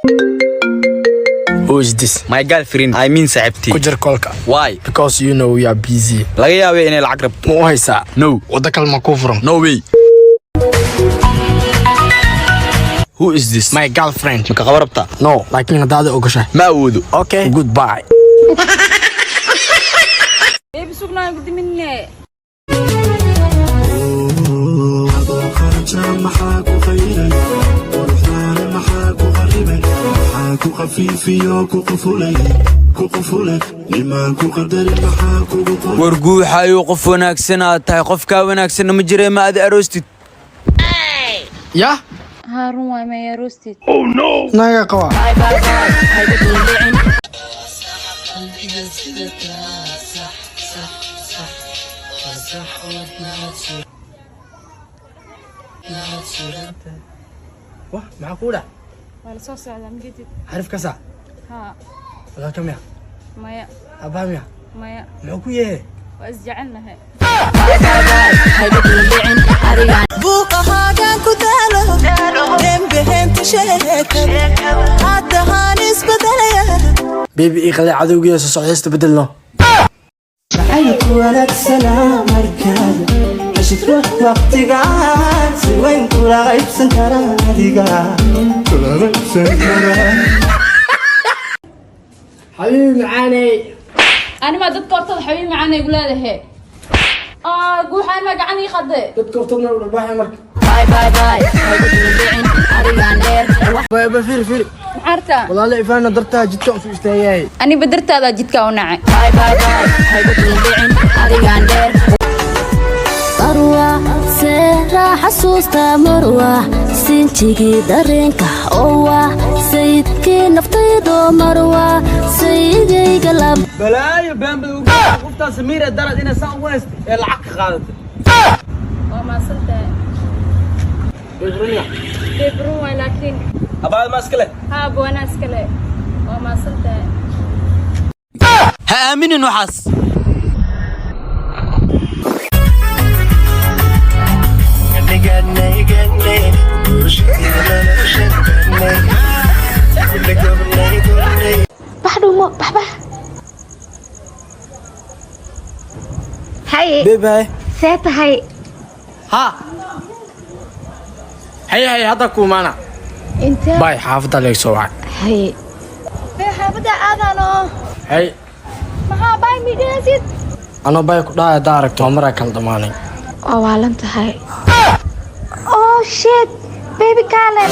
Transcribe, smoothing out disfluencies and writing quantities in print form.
Who is this? My girlfriend, I mean صاحبتي. Kujar kolka. Why? Because you know we are busy. laga yaabay inay lacag rabto. Ma u haysaa? No. Wada kalma ku furan. No way. Who is this? My girlfriend. Maka qabar rabtaa? No, laakiin hadaad ogashay. Ma awoodo. Okay, goodbye. Baby sugnaa gudi minne. warguuxayo qof wanaagsan aad tahay qofka wanaagsan ma jirey ma aad aroostid Ya? Harun way ma yaroostid. Oh no. Naga qawa. Wah, معقولة. Wala soo socda mjidid. عارف كسا؟ Ha. ولا كم يا؟ Maya. أبام يا؟ Maya. معقولة. Waa isjecelnahay. buuqahaagaan ku daalo dembehenta sheekad haddahaan isbedelaya بيبي إيه خلي عدوي يا سوسيست بدلنا. maxayku wanaagsanaa markaada heshid ruux waqtigaan si weyn kula qaybsan karaa adiga حبيبي معاني. Ani ma dadka hortada xabiib macaan ay gulaadahay. Guuxaan ma gacan ii qaday. تذكرتنا والباحة مرك. bye bye bye haygu duldhicin arigaan dheer بابا فيري. Maxarta? والله لا إفانا درتها جدتهم في استهياي. Ani badartaada jidka u nacay. bye bye bye haygu duldhicin arigaan dheer marwa seera xasuusta marwa sinjigii dareenka oo sayidkii naftaydo marwa sayidayga lab balaayo baanbad qofta samiir darad ina saan west ee lacag qaadatay Waa ma saltaa. بجرنيا. Debru way laakiin abaad ma iskale ha boonaas kale. Waa ma saltaa. ha aaminin waxaas baxdhumo baxbax hay بيبي. see tahay ها. هي هذا كومانا. intee باي حافظة لك سواء. hay xaafada aadano هي. maxaa bay midhaasid أنا باي كده دارك تومرا كان ضماني. waa waalan tahay oh shit baby kalen